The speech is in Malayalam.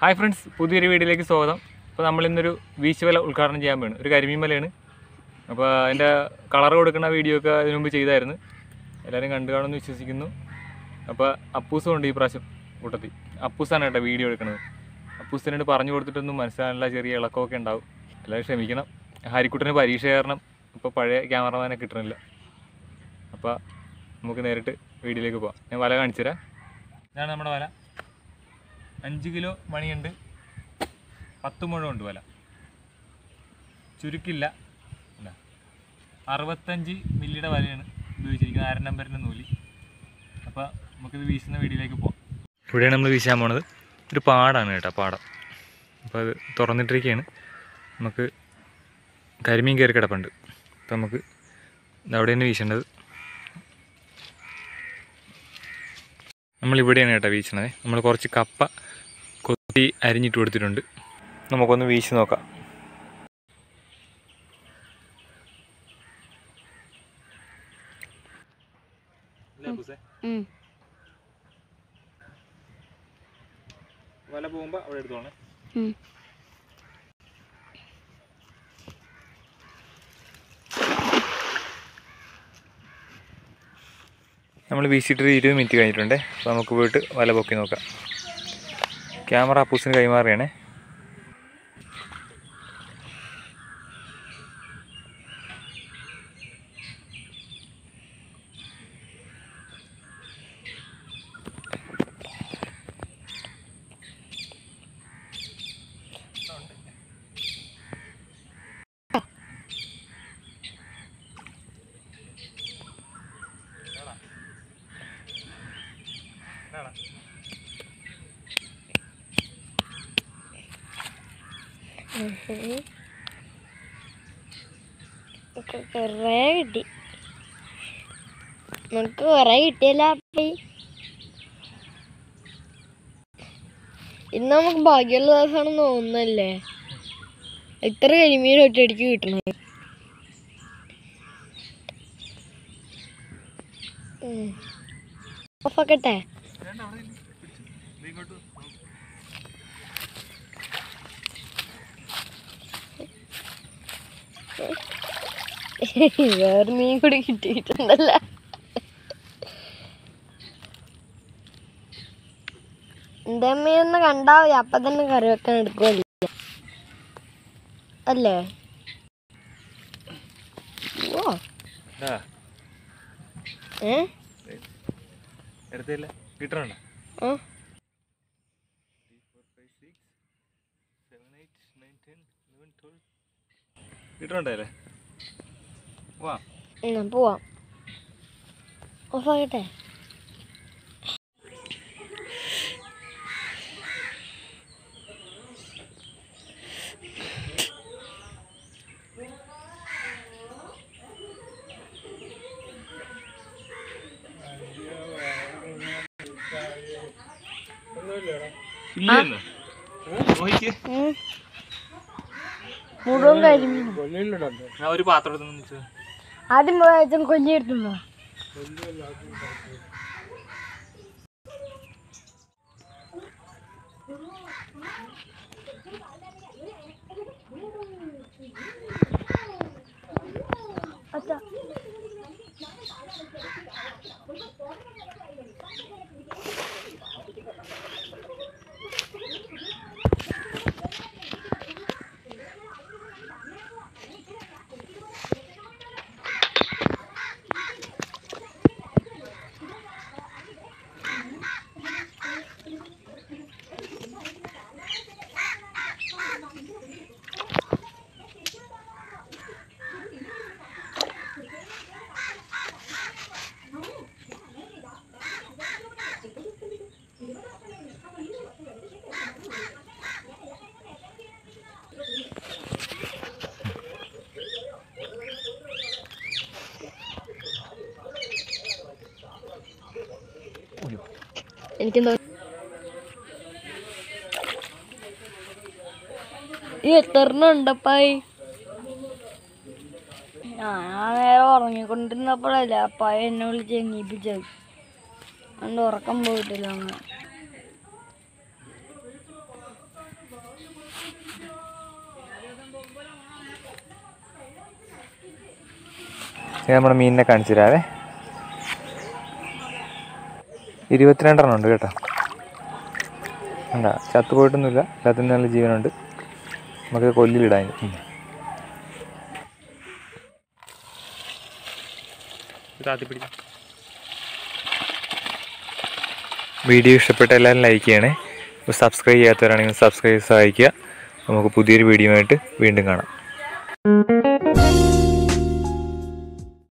ഹായ് ഫ്രണ്ട്സ്, പുതിയൊരു വീഡിയോയിലേക്ക് സ്വാഗതം. അപ്പോൾ നമ്മളിന്നൊരു ബീച്ച് വല ഉദ്ഘാടനം ചെയ്യാൻ വേണം. ഒരു കരിമീൻ വലയാണ്. അപ്പോൾ അതിൻ്റെ കളർ കൊടുക്കുന്ന വീഡിയോ ഒക്കെ ഇതിനു മുമ്പ് ചെയ്തായിരുന്നു. എല്ലാവരും കണ്ടു കാണുമെന്ന് വിശ്വസിക്കുന്നു. അപ്പോൾ അപ്പൂസും ഉണ്ട് ഈ പ്രാവശ്യം കൂട്ടത്തിൽ. അപ്പൂസാണ് കേട്ടോ വീഡിയോ എടുക്കുന്നത്. അപ്പൂസിനോട് പറഞ്ഞു കൊടുത്തിട്ടൊന്നും മനസ്സിലാകാനുള്ള ചെറിയ ഇളക്കമൊക്കെ ഉണ്ടാവും. എല്ലാവരും ക്ഷമിക്കണം. ഹരിക്കുട്ടന് പരീക്ഷ കാരണം ഇപ്പോൾ പഴയ ക്യാമറമാനെ കിട്ടണില്ല. അപ്പോൾ നമുക്ക് നേരിട്ട് വീഡിയോയിലേക്ക് പോകാം. ഞാൻ വല കാണിച്ചു തരാം. ഇതാണ് നമ്മുടെ വല. 5 കിലോ മണിയുണ്ട്, 10 മുഴമുണ്ട് വല. ചുരുക്കില്ല. 65 മില്ലിയുടെ വലയാണ് ഉപയോഗിച്ചിരിക്കുന്നത്, 1/2 നമ്പറിൻ്റെ നൂല്. അപ്പോൾ നമുക്കിത് വീശുന്ന വീഡിയോയിലേക്ക് പോകാം. ഇവിടെയാണ് നമ്മൾ വീശാൻ പോണത്. ഒരു പാടാണ് കേട്ടോ, പാടം. അപ്പോൾ അത് തുറന്നിട്ടിരിക്കുകയാണ്. നമുക്ക് കരിമീൻ കയറി കിടപ്പുണ്ട്. അപ്പോൾ നമുക്ക് ഇതവിടെയാണ് വീശേണ്ടത്. നമ്മളിവിടെയാണ് കേട്ടോ വീശണത്. നമ്മൾ കുറച്ച് കപ്പ കൊത്തി അരിഞ്ഞിട്ട് കൊടുത്തിട്ടുണ്ട്. നമുക്കൊന്ന് വീശി നോക്കാം. വല പോകുമ്പോ അവിടെ എടുത്തോണേ. നമ്മൾ വീശിയിട്ട് 20 മിനിറ്റ് കഴിഞ്ഞിട്ടുണ്ട്. അപ്പോൾ നമുക്ക് പോയിട്ട് വല പൊക്കി നോക്കാം. ക്യാമറ അപ്പൂസിന് കൈമാറിയാണേ. കുറേ കിട്ടി. നമുക്ക് കുറേ കിട്ടിയല്ല. ഇന്ന് നമുക്ക് ഭാഗ്യമുള്ള ദിവസമാണെന്ന് തോന്നുന്നല്ലേ, ഇത്ര കരിമീൻ ഒറ്റയടിക്ക് കിട്ടണത്. ഓഫാക്കട്ടെ. വേറെ മീൻ കൂടി കിട്ടിയിട്ടുണ്ടല്ല. എന്റെ മീനൊന്ന് കണ്ടാ അപ്പൊ തന്നെ കറി വെക്കാൻ എടുക്കുമല്ലേ അല്ലേ? കിട്ടണ്ടല്ലേ? പോവാം. ഓഫാകട്ടെ. മുഴുവൻ കരിമീൻ ഒരു പാത്രം ആദ്യം കൊല്ലിയെടുത്തുണ്ടോ? അച്ഛാ എനിക്കെന്തോ ഈ എത്രണ്ണം ഉണ്ടപ്പായി? ഞാൻ നേരെ ഉറങ്ങിക്കൊണ്ടിരുന്നപ്പോഴല്ലേ അപ്പായ എന്നെ വിളിച്ച് എണീപ്പിച്ചത്. അതുകൊണ്ട് ഉറക്കം പോയിട്ടില്ല. അങ്ങനെ ഞാൻ നമ്മുടെ മീനിനെ കാണിച്ചു തരാവേ. 22 എണ്ണം ഉണ്ട് കേട്ടോ. എന്താ ചത്തുപോയിട്ടൊന്നുമില്ല, എല്ലാത്തിനും നല്ല ജീവനുണ്ട്. നമുക്ക് കൊല്ലിലിടാൻ. വീഡിയോ ഇഷ്ടപ്പെട്ട എല്ലാവരും ലൈക്ക് ചെയ്യണേ. സബ്സ്ക്രൈബ് ചെയ്യാത്തവരാണെങ്കിൽ സബ്സ്ക്രൈബ് സഹായിക്കുക. നമുക്ക് പുതിയൊരു വീഡിയോ ആയിട്ട് വീണ്ടും കാണാം.